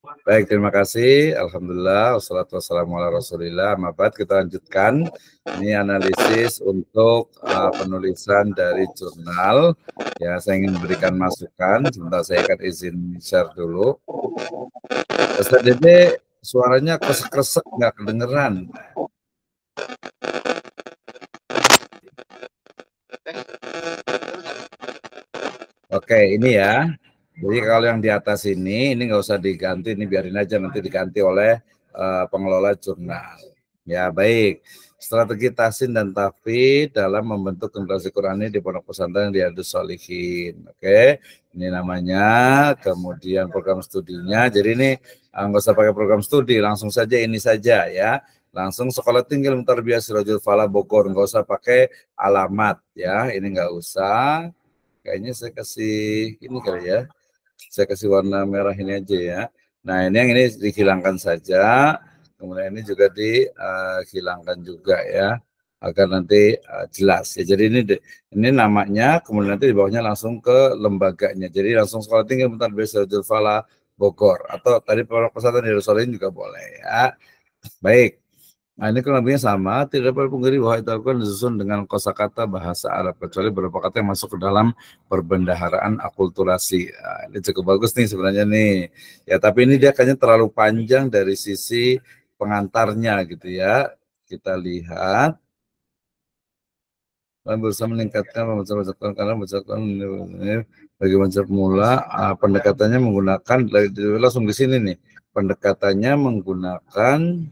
Baik, terima kasih. Alhamdulillah, wassalatu wassalamu ala rasulillah. Mabat, kita lanjutkan. Ini analisis untuk penulisan dari jurnal. Ya, saya ingin berikan masukan. Sebentar, saya akan izin share dulu. Ustaz Dede, suaranya kresek-kresek, nggak kedengeran. Oke, ini ya. Jadi kalau yang di atas ini nggak usah diganti, ini biarin aja, nanti diganti oleh pengelola jurnal. Ya, baik. Strategi tahsin dan tahfidz dalam membentuk generasi Qurani di Pondok Pesantren Riyadhus Shalihin. Oke, ini namanya. Kemudian program studinya. Jadi ini nggak usah pakai program studi, langsung saja ini saja ya. Langsung Sekolah Tinggi Ilmu Tarbiyah Sirajul Falah Bogor, nggak usah pakai alamat ya. Ini nggak usah. Kayaknya saya kasih ini kali ya. Saya kasih warna merah ini aja ya. Nah, ini yang ini dihilangkan saja. Kemudian ini juga dihilangkan juga ya, agar nanti jelas ya. Jadi ini namanya, kemudian nanti di bawahnya langsung ke lembaganya. Jadi langsung Sekolah Tinggi Ilmu Tarbiyah Sirajul Falah Bogor, atau tadi Pondok Pesantren Riyadhus Shalihin juga boleh ya. Baik. Nah, ini kurang lebihnya sama, tidak perlu pungkiri bahwa itu Al-Quran disusun dengan kosakata bahasa Arab, kecuali beberapa kata yang masuk ke dalam perbendaharaan akulturasi. Nah, ini cukup bagus nih sebenarnya nih. Ya, tapi ini dia kayaknya terlalu panjang dari sisi pengantarnya gitu ya. Kita lihat. Berusaha meningkatkan pembacaan Al-Quran karena bacaan bagi belajar pemula, pendekatannya menggunakan, langsung di sini nih, pendekatannya menggunakan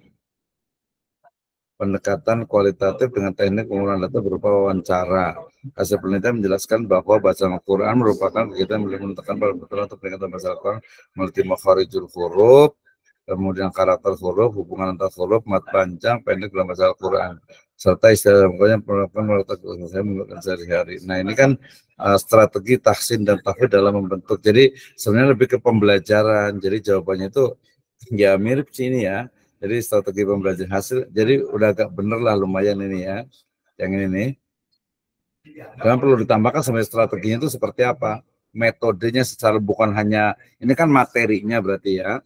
pendekatan kualitatif dengan teknik pengumpulan data berupa wawancara. Hasil penelitian menjelaskan bahwa bacaan Al-Quran merupakan kegiatan yang menentukan pada betul atau peningkatan bahasa Al-Quran multi makharijul huruf, kemudian karakter huruf, hubungan antar huruf, mat panjang, pendek dalam bahasa Al-Quran, serta istilah pokoknya penerapan meletakkan saya menggunakan sehari-hari. Nah, ini kan strategi tahsin dan tahfidz dalam membentuk. Jadi sebenarnya lebih ke pembelajaran. Jadi jawabannya itu ya mirip sini ya. Jadi strategi pembelajaran hasil, jadi udah agak bener lah, lumayan ini ya. Yang ini nih. Dan perlu ditambahkan sebenarnya strateginya itu seperti apa. Metodenya secara bukan hanya, ini kan materinya berarti ya.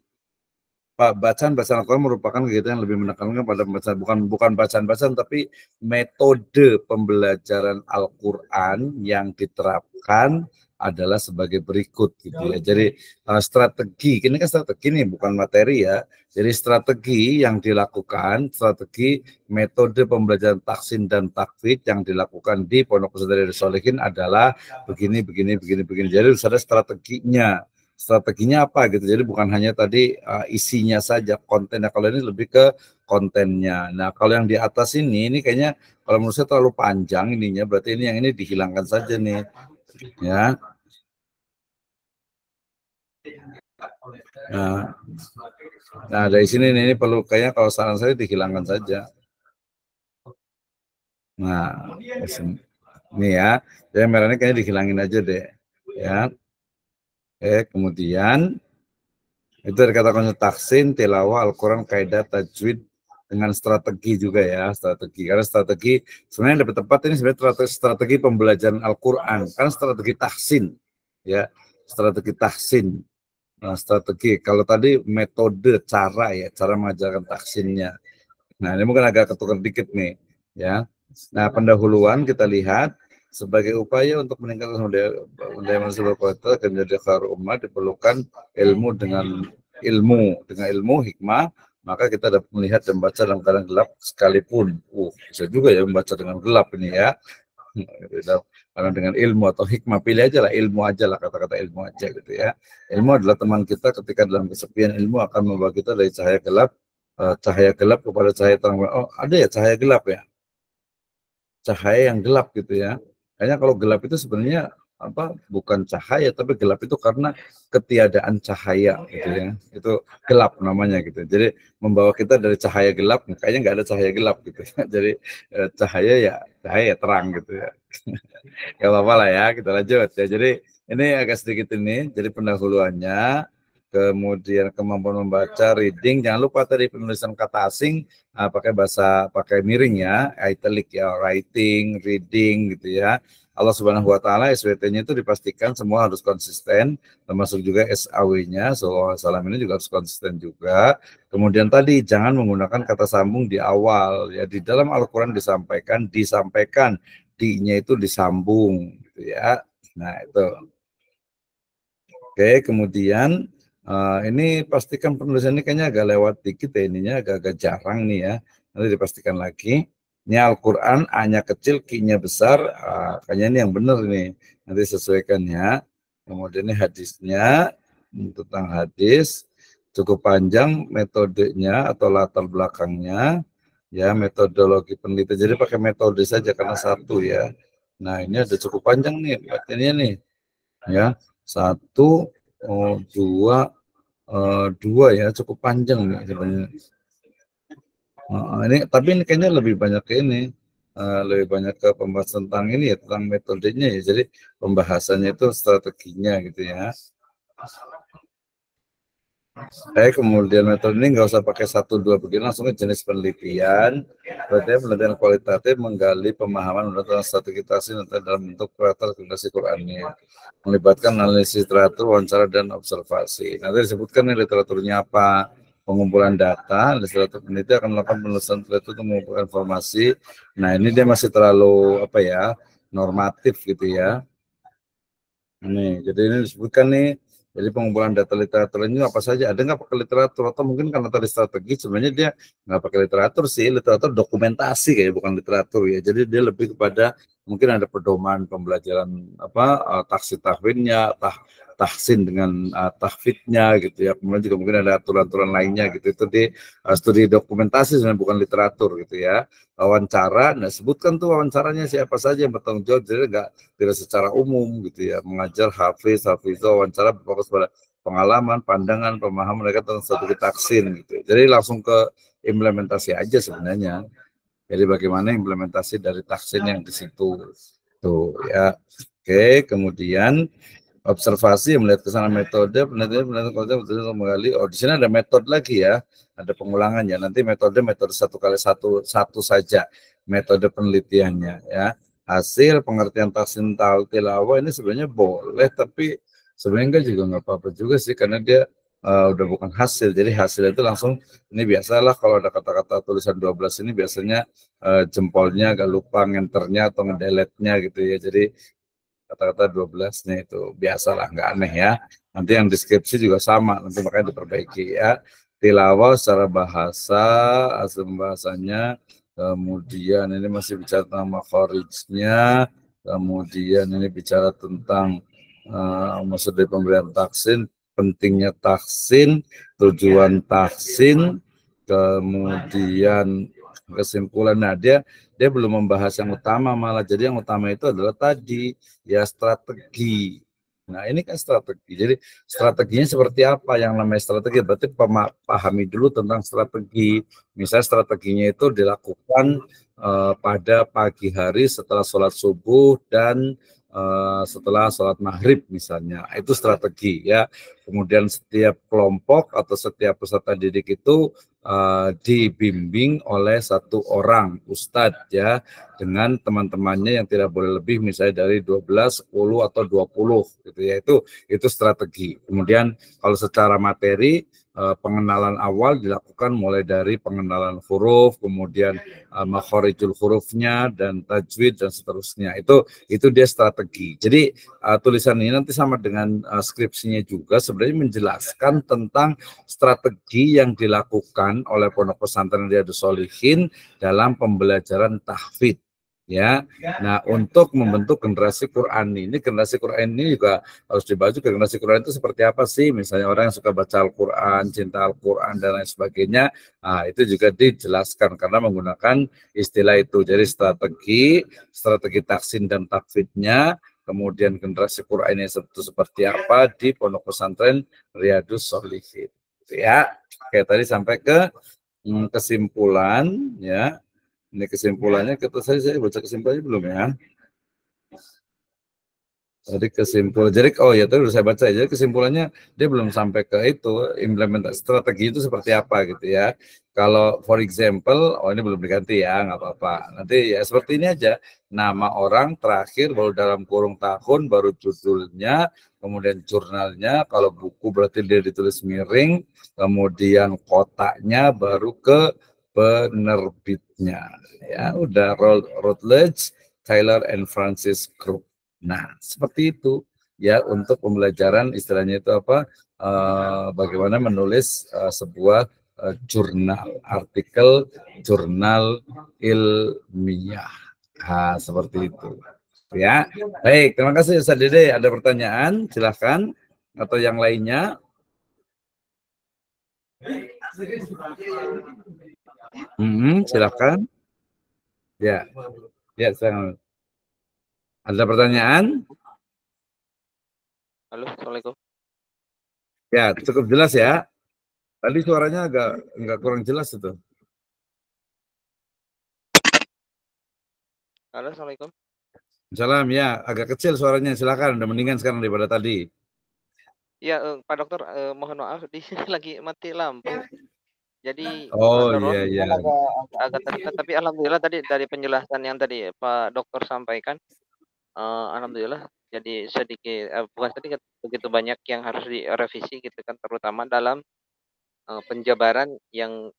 Bacaan Al-Quran merupakan kegiatan yang lebih menekankan pada bacaan, bukan bacaan tapi metode pembelajaran Al-Quran yang diterapkan adalah sebagai berikut gitu ya. Jadi strategi, ini kan strategi nih bukan materi ya. Jadi strategi yang dilakukan, strategi metode pembelajaran tahsin dan tahfidz yang dilakukan di Pondok Pesantren Riyadhus Shalihin adalah begini. Jadi harus ada strateginya. Strateginya apa gitu. Jadi bukan hanya tadi isinya saja, kontennya. Kalau ini lebih ke kontennya. Nah, kalau yang di atas ini kayaknya kalau menurut saya terlalu panjang ininya, berarti ini yang ini dihilangkan saja nih. Ya. Nah, dari sini ini perlu kayaknya kalau saran saya dihilangkan saja. Nah, ini ya. Jadi merahnya kayaknya dihilangin aja deh. Ya. Kemudian itu ada kata kunci tahsin, tilawah, Al-Quran, kaidah, tajwid, dengan strategi juga ya, strategi. Karena strategi, sebenarnya yang lebih tepat ini sebenarnya strategi pembelajaran Al-Quran, karena strategi tahsin, ya, strategi tahsin. Nah, strategi, kalau tadi metode, cara ya, cara mengajarkan tahsinnya. Nah, ini mungkin agak ketukar dikit nih, ya. Nah, pendahuluan kita lihat, sebagai upaya untuk meningkatkan daya manusia berkualitas dan menjadi khairul ummah diperlukan ilmu hikmah, maka kita dapat melihat dan membaca dalam keadaan gelap sekalipun. Bisa juga ya membaca dengan gelap ini ya. Karena dengan ilmu atau hikmah, pilih aja lah ilmu aja lah, kata-kata ilmu aja gitu ya. Ilmu adalah teman kita ketika dalam kesepian. Ilmu akan membawa kita dari cahaya gelap kepada cahaya terang. Oh, ada ya cahaya gelap ya, cahaya yang gelap gitu ya. Kayaknya kalau gelap itu sebenarnya bukan cahaya, tapi gelap itu karena ketiadaan cahaya gitu ya. Itu gelap namanya gitu. Jadi membawa kita dari cahaya gelap, kayaknya nggak ada cahaya gelap gitu. Jadi cahaya terang gitu ya. Gak apa-apa lah ya, kita lanjut ya. Jadi ini agak sedikit ini, jadi pendahuluannya, kemudian kemampuan membaca, reading, jangan lupa tadi penulisan kata asing pakai miring ya, italic ya, writing, reading gitu ya, Allah Subhanahu wa taala SWT-nya itu dipastikan semua harus konsisten, termasuk juga SAW-nya SAW ini juga harus konsisten juga. Kemudian tadi jangan menggunakan kata sambung di awal ya, di dalam Al-Qur'an disampaikan, di-nya itu disambung gitu ya. Nah, itu. Oke, kemudian ini pastikan penulisan ini kayaknya agak lewat dikit ya, ininya agak-agak jarang nih ya. Nanti dipastikan lagi. Ini Al-Quran A-nya kecil, Q-nya besar. Kayaknya ini yang benar nih. Nanti sesuaikan ya. Kemudian ini hadisnya, tentang hadis. Cukup panjang metodenya atau latar belakangnya. Ya, metodologi penelitian. Jadi pakai metode saja karena satu ya. Nah, ini ada cukup panjang nih. Ini nih. Ya, satu, dua ya, cukup panjang nih sebenarnya. Ini tapi ini kayaknya lebih banyak ke ini, lebih banyak ke pembahasan tentang ini ya, tentang metodenya ya. Jadi pembahasannya itu strateginya gitu ya. Kemudian metode ini nggak usah pakai 1, 2 begini, langsung ke jenis penelitian. Berarti penelitian kualitatif menggali pemahaman tentang strategi tahsin dalam bentuk kualitas generasi Qur'annya, melibatkan analisis literatur, wawancara, dan observasi. Nanti disebutkan nih literaturnya apa, pengumpulan data, literatur peneliti akan melakukan penelusuran literatur untuk mengumpulkan informasi. Nah, ini dia masih terlalu apa ya, normatif gitu ya. Nih, jadi ini disebutkan nih. Jadi pengumpulan data literatur ini apa saja? Ada nggak pakai literatur? Atau mungkin karena tadi strategi, sebenarnya dia nggak pakai literatur sih. Literatur dokumentasi kayak bukan literatur ya. Jadi dia lebih kepada mungkin ada pedoman pembelajaran apa tahsin tahwinnya, tahsin dengan tahfidnya gitu ya. Kemudian juga mungkin ada aturan-aturan lainnya gitu. Itu di studi dokumentasi sebenarnya bukan literatur gitu ya. Wawancara, nah sebutkan tuh wawancaranya siapa saja yang bertanggung jawab. Jadi nggak tidak secara umum gitu ya, mengajar hafizah wawancara berfokus pada pengalaman, pandangan, pemahaman mereka tentang strategi taksin gitu. Jadi langsung ke implementasi aja sebenarnya. Jadi bagaimana implementasi dari taksin yang di situ tuh ya. Oke, kemudian observasi melihat ke sana metode penelitian menggali. Oh, di sini ada metode lagi ya, ada pengulangan ya. Nanti metode 1 kali 1 saja metode penelitiannya ya. Hasil pengertian tahsin tilawah ini sebenarnya boleh, tapi sebenarnya enggak juga nggak apa-apa juga sih karena dia udah bukan hasil. Jadi hasil itu langsung ini biasalah kalau ada kata-kata tulisan 12 ini biasanya jempolnya agak lupa ngenternya atau ngedelete-nya gitu ya. Jadi kata-kata 12-nya itu biasalah, nggak aneh ya. Nanti yang deskripsi juga sama, nanti makanya diperbaiki ya. Tilawah secara bahasa, asal bahasanya, kemudian ini masih bicara tentang makhorijnya, kemudian ini bicara tentang maksud dari pemberian taksin, pentingnya taksin, tujuan taksin, kemudian kesimpulan. Nah, dia belum membahas yang utama malah. Jadi yang utama itu adalah tadi ya strategi. Nah, ini kan strategi. Jadi strateginya seperti apa? Yang namanya strategi berarti pahami dulu tentang strategi. Misalnya strateginya itu dilakukan pada pagi hari setelah sholat subuh dan setelah sholat maghrib misalnya. Itu strategi ya. Kemudian setiap kelompok atau setiap peserta didik itu dibimbing oleh satu orang ustadz ya, dengan teman-temannya yang tidak boleh lebih misalnya dari 12, 10 atau 20 gitu ya. Itu strategi. Kemudian kalau secara materi pengenalan awal dilakukan mulai dari pengenalan huruf, kemudian makhorijul hurufnya dan tajwid dan seterusnya. Itu dia strategi. Jadi tulisan ini nanti sama dengan skripsinya juga sebenarnya menjelaskan tentang strategi yang dilakukan oleh Pondok Pesantren Riyadhus Shalihin dalam pembelajaran tahfidz ya. Nah, untuk membentuk generasi Quran ini juga harus dibahas juga generasi Quran itu seperti apa sih? Misalnya orang yang suka baca Al-Quran, cinta Al-Quran dan lain sebagainya. Nah, itu juga dijelaskan karena menggunakan istilah itu. Jadi strategi taksin dan takfidznya, kemudian generasi Quran ini seperti apa di Pondok Pesantren Riyadhus Shalihin. Ya, kayak tadi sampai ke kesimpulan ya. Ini kesimpulannya, saya baca kesimpulannya belum ya? Jadi oh ya tadi udah saya baca. Jadi kesimpulannya dia belum sampai ke itu implementasi strategi itu seperti apa gitu ya. Kalau for example, oh ini belum diganti ya, nggak apa-apa. Nanti ya seperti ini aja. Nama orang terakhir baru dalam kurung tahun, baru judulnya, kemudian jurnalnya. Kalau buku berarti dia ditulis miring, kemudian kotaknya baru ke penerbitnya. Ya udah Routledge, Taylor and Francis Crick. Nah, seperti itu ya untuk pembelajaran istilahnya itu apa? Bagaimana menulis sebuah jurnal, artikel jurnal ilmiah. Nah, seperti itu. Ya, baik. Terima kasih Ustaz Dede. Ada pertanyaan? Silahkan. Atau yang lainnya? Silahkan. Ya, ya. Ada pertanyaan? Halo, Assalamualaikum. Ya, cukup jelas ya. Tadi suaranya agak kurang jelas itu. Halo, Assalamualaikum. Salam ya, agak kecil suaranya. Silakan, udah mendingan sekarang daripada tadi. Iya, Pak Dokter, mohon maaf di sini lagi mati lampu. Jadi Oh iya iya. penerbangan agak terdekat, tapi alhamdulillah tadi dari penjelasan yang tadi Pak Dokter sampaikan, alhamdulillah jadi sedikit bukan sedikit, begitu banyak yang harus direvisi gitu kan, terutama dalam penjabaran yang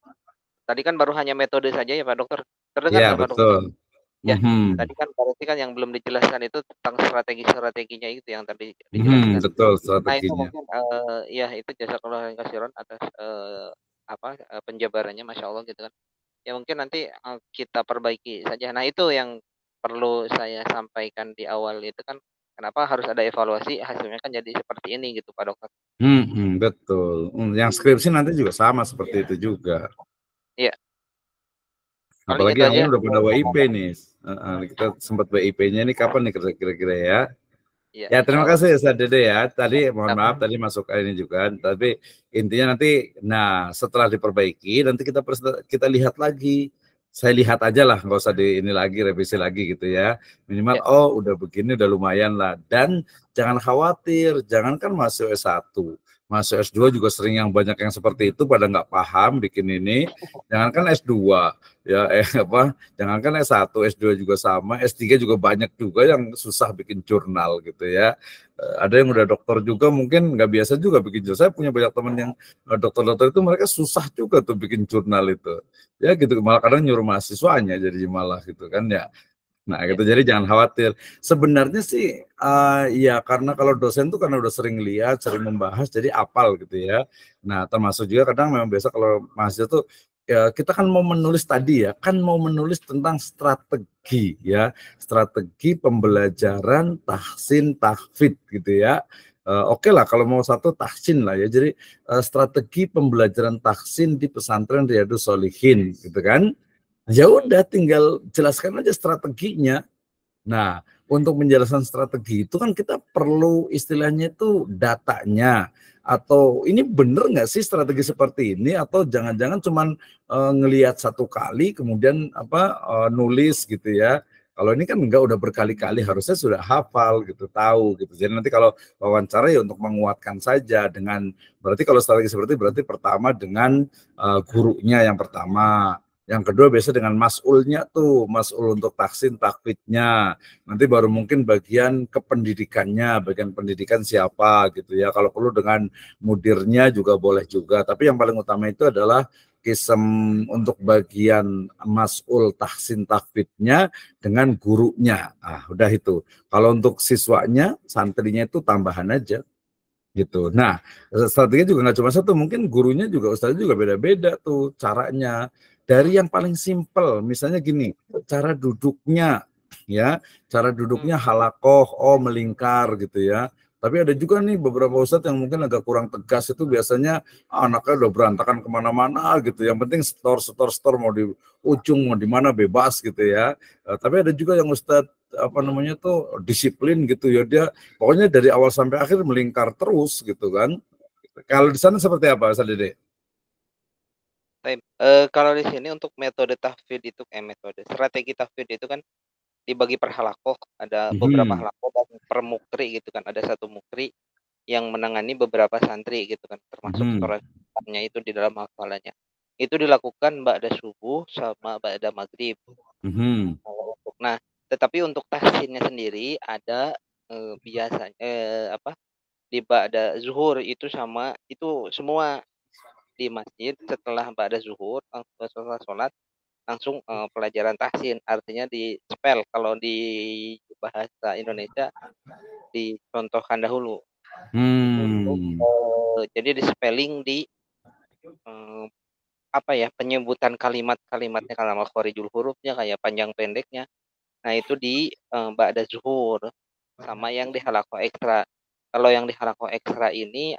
tadi kan baru hanya metode saja ya Pak Dokter. Terdengar Ya kan Pak Dokter ya? betul. Ya, tadi kan berarti kan yang belum dijelaskan itu tentang strategi-strateginya itu yang tadi dijelaskan. Betul Nah itu strateginya. mungkin, ya itu jazakallahu khairan atas, penjabarannya Masya Allah gitu kan. Ya mungkin nanti, kita perbaiki saja. Nah itu yang perlu saya sampaikan di awal itu kan, kenapa harus ada evaluasi, hasilnya kan jadi seperti ini gitu Pak Dokter. Betul. Yang skripsi nanti juga sama seperti itu juga. Iya. Paling Apalagi itu yang aja. lain udah pada WIP nih. Kita sempat WIP-nya ini kapan nih kira-kira ya? Iya, Ya, insya terima Allah. kasih Ustaz Dede ya. Tadi mohon Sama. maaf tadi masuk ini juga, tapi intinya nanti nah setelah diperbaiki nanti kita lihat lagi. Saya lihat aja lah, nggak usah di ini lagi revisi lagi gitu ya. Minimal Ya, oh udah begini udah lumayan lah. Dan jangan khawatir, jangankan masuk S1, masuk S2 juga sering yang banyak yang seperti itu pada nggak paham bikin ini. Jangankan S2 ya apa jangankan S1, S2 juga sama, S3 juga banyak juga yang susah bikin jurnal gitu ya. Ada yang udah dokter juga mungkin nggak biasa juga bikin jurnal. Saya punya banyak teman yang dokter-dokter itu mereka susah juga tuh bikin jurnal itu. Ya gitu, malah kadang nyuruh mahasiswanya jadi malah gitu kan ya. Nah, ya, gitu. Jadi jangan khawatir. Sebenarnya sih, ya karena kalau dosen tuh karena udah sering lihat, sering membahas, jadi apal gitu ya. Nah, termasuk juga kadang memang biasa kalau mahasiswa tuh, ya kita kan mau menulis tadi ya, kan mau menulis tentang strategi ya, strategi pembelajaran tahsin tahfidz gitu ya. Oke lah kalau mau satu tahsin lah ya. Jadi strategi pembelajaran tahsin di pesantren Riyadus Sholihin gitu kan. Ya udah tinggal jelaskan aja strateginya. Nah, untuk menjelaskan strategi itu kan kita perlu istilahnya itu datanya atau ini bener nggak sih strategi seperti ini atau jangan-jangan cuman ngelihat satu kali kemudian nulis gitu ya. Kalau ini kan enggak udah berkali-kali harusnya sudah hafal gitu, tahu gitu. Jadi nanti kalau wawancara ya untuk menguatkan saja dengan berarti kalau strategi seperti berarti pertama dengan gurunya yang pertama. Yang kedua biasa dengan mas'ulnya tuh, mas'ul untuk taksin takfidnya. Nanti baru mungkin bagian kependidikannya, bagian pendidikan siapa gitu ya. Kalau perlu dengan mudirnya juga boleh juga. Tapi yang paling utama itu adalah kisem untuk bagian mas'ul tahsin takfidnya dengan gurunya. Ah, udah itu. Kalau untuk siswanya, santrinya itu tambahan aja gitu. Nah, strategi juga nggak cuma satu, mungkin gurunya juga ustaznya juga beda-beda tuh caranya. Dari yang paling simpel, misalnya gini, cara duduknya ya, cara duduknya halakoh, oh melingkar gitu ya. Tapi ada juga nih beberapa ustadz yang mungkin agak kurang tegas itu biasanya anaknya udah berantakan kemana-mana gitu. Yang penting setor mau di ujung mau di mana bebas gitu ya. Tapi ada juga yang ustadz apa namanya tuh disiplin gitu ya dia pokoknya dari awal sampai akhir melingkar terus gitu kan. Kalau di sana seperti apa, Ustaz Dede? Kalau di sini untuk metode tahfidz itu metode strategi tahfidz itu kan dibagi per halakoh, ada beberapa halakoh dan per mukri gitu kan, ada satu mukri yang menangani beberapa santri gitu kan, termasuk sholatnya itu di dalam hafalannya. Itu dilakukan ba'da subuh sama ba'da maghrib. Nah, tetapi untuk tahsinnya sendiri ada biasanya di ba'da zuhur itu sama itu semua di masjid setelah ba'da zuhur setelah sholat langsung pelajaran tahsin, artinya di spell kalau di bahasa Indonesia dicontohkan dahulu untuk jadi di spelling di penyebutan kalimat-kalimatnya kalau makhorijul hurufnya kayak panjang pendeknya. Nah, itu di ba'da zuhur sama yang di halaqah ekstra. Kalau yang di halaqah ekstra ini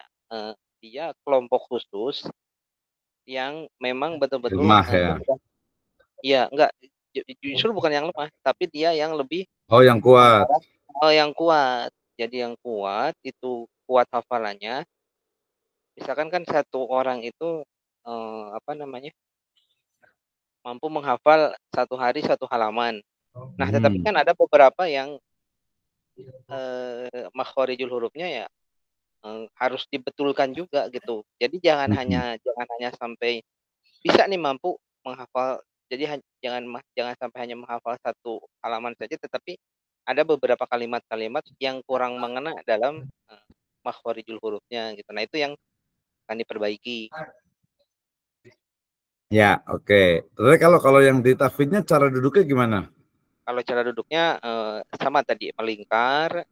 dia kelompok khusus yang memang betul-betul ya enggak justru bukan yang lemah, tapi dia yang lebih yang kuat. Yang kuat. Jadi yang kuat itu kuat hafalannya. Misalkan kan satu orang itu mampu menghafal satu hari satu halaman. Nah, tetapi kan ada beberapa yang makhorijul hurufnya ya harus dibetulkan juga gitu. Jadi jangan hanya sampai bisa nih mampu menghafal. Jadi jangan sampai hanya menghafal satu halaman saja, tetapi ada beberapa kalimat-kalimat yang kurang mengena dalam makhorijul hurufnya gitu. Nah, itu yang akan diperbaiki. Ya, oke. Terus kalau yang di tahfidnya cara duduknya gimana? Kalau cara duduknya sama tadi, melingkar,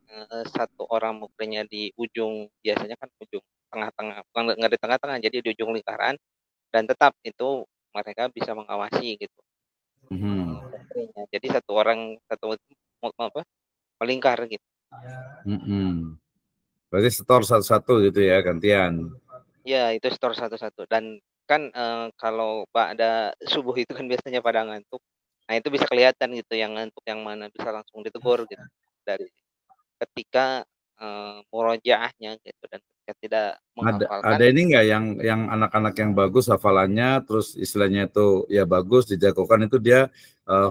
satu orang mukrinya di ujung, biasanya kan ujung tengah-tengah, nggak di tengah-tengah, jadi di ujung lingkaran, dan tetap itu mereka bisa mengawasi gitu. Jadi satu orang melingkar gitu. Berarti setor satu-satu gitu ya, gantian. Ya, itu setor satu-satu. Dan kan kalau ba'da subuh itu kan biasanya pada ngantuk. Nah, itu bisa kelihatan gitu yang ngantuk yang mana, bisa langsung ditegur gitu dari ketika murojaahnya gitu, dan ketika tidak menghafalkan. Ada ini enggak yang anak-anak yang bagus hafalannya, terus istilahnya itu ya bagus dijagokan, itu dia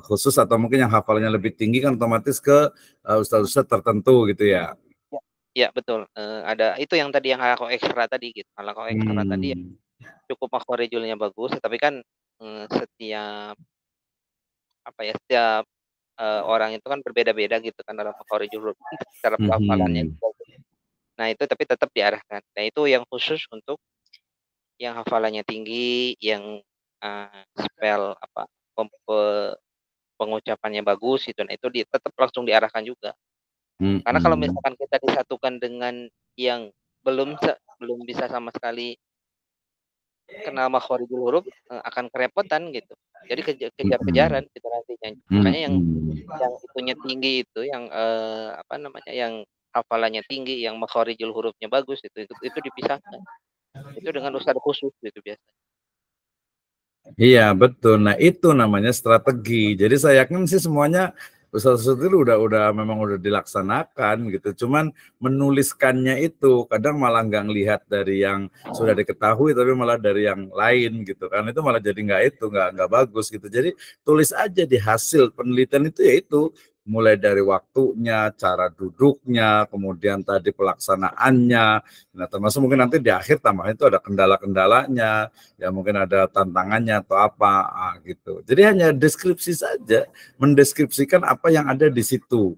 khusus atau mungkin yang hafalannya lebih tinggi kan otomatis ke ustaz-ustaz tertentu gitu ya? Ya, betul. Ada itu yang tadi yang halaqah ekstra tadi gitu. Halaqah ekstra tadi ya, cukup makhorijulnya bagus, tapi kan setiap orang itu kan berbeda-beda gitu kan dalam makhorijul huruf secara pelafalannya. Nah, itu tapi tetap diarahkan. Nah, itu yang khusus untuk yang hafalannya tinggi, yang spell pengucapannya bagus itu. Nah, itu tetap langsung diarahkan juga. Karena kalau misalkan kita disatukan dengan yang belum bisa sama sekali kenal makhorijul huruf, akan kerepotan gitu. Jadi kejar-kejaran gitu nantinya. Makanya yang itunya tinggi itu, yang yang hafalannya tinggi, yang makhorijul hurufnya bagus itu dipisahkan. Itu dengan ustadz khusus gitu biasanya. Iya, betul. Nah, itu namanya strategi. Jadi saya yakin sih semuanya ustaz-ustaz itu memang udah dilaksanakan gitu. Cuman menuliskannya itu kadang malah nggak ngelihat dari yang sudah diketahui, tapi malah dari yang lain gitu kan. Itu malah jadi nggak bagus gitu. Jadi tulis aja di hasil penelitian itu, yaitu mulai dari waktunya, cara duduknya, kemudian tadi pelaksanaannya. Nah, termasuk mungkin nanti di akhir tambahan itu ada kendala-kendalanya, ya mungkin ada tantangannya atau apa gitu. Jadi hanya deskripsi saja, mendeskripsikan apa yang ada di situ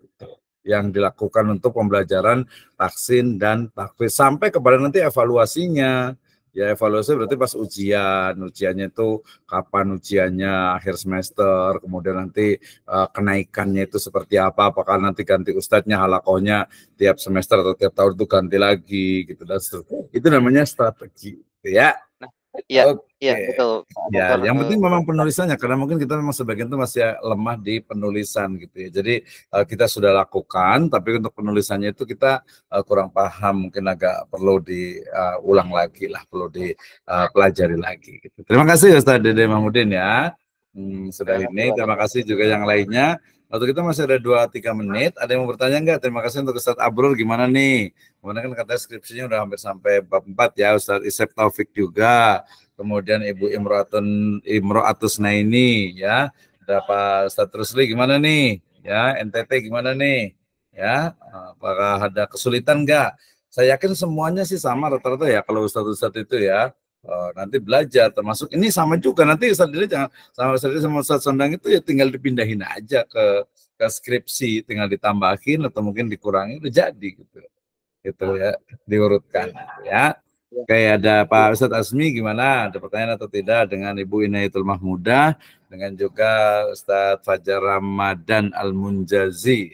yang dilakukan untuk pembelajaran tahsin dan tahfiz sampai kepada nanti evaluasinya. Ya, evaluasi berarti pas ujiannya itu kapan ujiannya, akhir semester, kemudian nanti kenaikannya itu seperti apa, apakah nanti ganti ustadznya, halakohnya tiap semester atau tiap tahun itu ganti lagi gitu, dan itu namanya strategi ya. Iya, iya betul. Ya, yang penting memang penulisannya, karena mungkin kita memang sebagian itu masih lemah di penulisan gitu ya. Jadi kita sudah lakukan, tapi untuk penulisannya itu kita kurang paham, mungkin agak perlu diulang lagi lah, perlu dipelajari lagi. Gitu. Terima kasih Ustaz Dede Mahmudin ya. Sudah ini, terima kasih juga yang lainnya. Waktu kita masih ada 2-3 menit. Ada yang mau bertanya enggak? Terima kasih untuk Ustaz Abrul, gimana nih? Kemudian kan katanya skripsinya udah hampir sampai bab 4 ya, Ustaz Isep Taufik juga. Kemudian Ibu Imro'atus Naini ya. Ada Pak Ustaz Rusli, gimana nih? Ya, NTT gimana nih? Ya, apakah ada kesulitan nggak? Saya yakin semuanya sih sama rata-rata ya kalau ustadz-ustadz itu ya. Nanti belajar termasuk ini sama juga nanti Ustadz Dede jangan sama Ustadz Dede sama Ustadz Sondang itu ya tinggal dipindahin aja ke skripsi, tinggal ditambahin atau mungkin dikurangi udah jadi gitu ya, diurutkan ya. Ya. Kayak ada Pak Ustadz Asmi gimana? Ada pertanyaan atau tidak dengan Ibu Inayatul Mahmudah dengan juga Ustadz Fajar Ramadan Al-Munjazi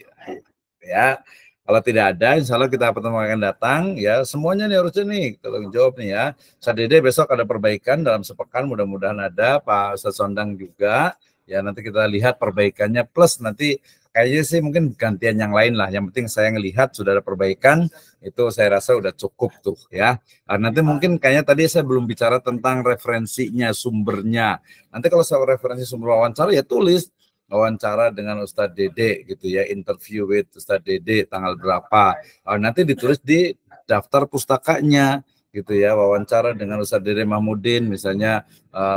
ya. Kalau tidak ada, insya Allah kita pertemuan akan datang ya. Semuanya nih harusnya nih tolong jawab nih ya. Ustadz Dede besok ada perbaikan dalam sepekan, mudah-mudahan ada. Pak Ustadz Sondang juga ya, nanti kita lihat perbaikannya plus nanti kayaknya sih mungkin gantian yang lain lah. Yang penting saya ngelihat sudah ada perbaikan, itu saya rasa udah cukup tuh ya. Nanti mungkin kayaknya tadi saya belum bicara tentang referensinya, sumbernya. Nanti kalau soal referensi sumber wawancara ya tulis wawancara dengan Ustadz Dede gitu ya, interview with Ustadz Dede tanggal berapa. Nanti ditulis di daftar pustakanya gitu ya, wawancara dengan Ustadz Dede Mahmudin misalnya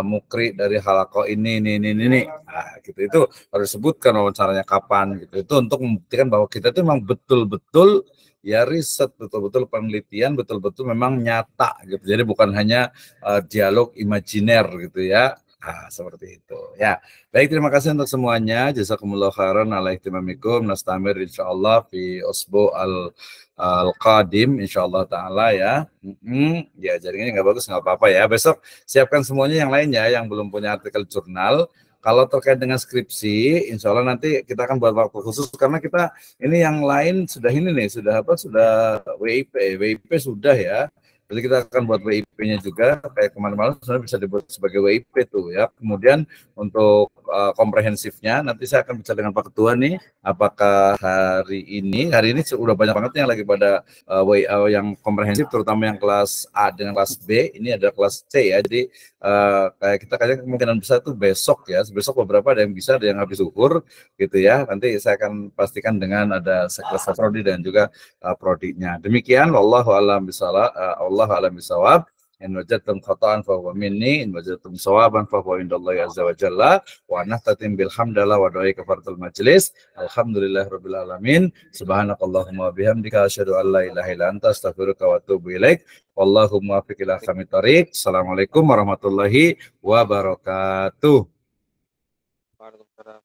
Mukri dari Halako ini. Nah, gitu itu harus disebutkan wawancaranya kapan gitu. Itu untuk membuktikan bahwa kita itu memang betul-betul ya riset, betul-betul penelitian, betul-betul memang nyata gitu. Jadi bukan hanya dialog imajiner gitu ya. Nah, seperti itu ya. Baik, terima kasih untuk semuanya. Jazakumullah khairan ala ihtimamikum. Nastamir insyaallah fi usbu al-qadim insyaallah taala ya. Ya, jaringannya nggak bagus nggak apa-apa ya. Besok siapkan semuanya yang lainnya yang belum punya artikel jurnal. Kalau terkait dengan skripsi, insya Allah nanti kita akan buat waktu khusus karena kita ini yang lain sudah ini nih, sudah apa? Sudah WIP sudah ya. Jadi kita akan buat WIP-nya juga kayak kemarin-malam sebenarnya bisa dibuat sebagai WIP tuh ya. Kemudian untuk komprehensifnya nanti saya akan bicara dengan Pak Ketua nih apakah hari ini sudah banyak banget yang lagi pada yang komprehensif terutama yang kelas A dengan kelas B, ini ada kelas C ya. Jadi kayak kita kayaknya kemungkinan besar tuh besok ya. Besok beberapa ada yang bisa, ada yang habis zuhur gitu ya. Nanti saya akan pastikan dengan ada sekelas prodi dan juga prodinya. Demikian wallahu a'lam bishawab. Allah alam bisawab. In wajadtum khata'an fa huwa minni, in wajadtum sawaban fa huwa indallahi azza wa jalla. Wa nahtatim bilhamdalillah wa doai kafaratul majlis. Alhamdulillahirabbil alamin. Subhanakallahumma bihamdika asyhadu an la ilaha illa anta astaghfiruka wa atubu ilaik. Wallahu muwaffiq ila aqwamit thoriq. Assalamualaikum warahmatullahi wabarakatuh. Waalaikumsalam.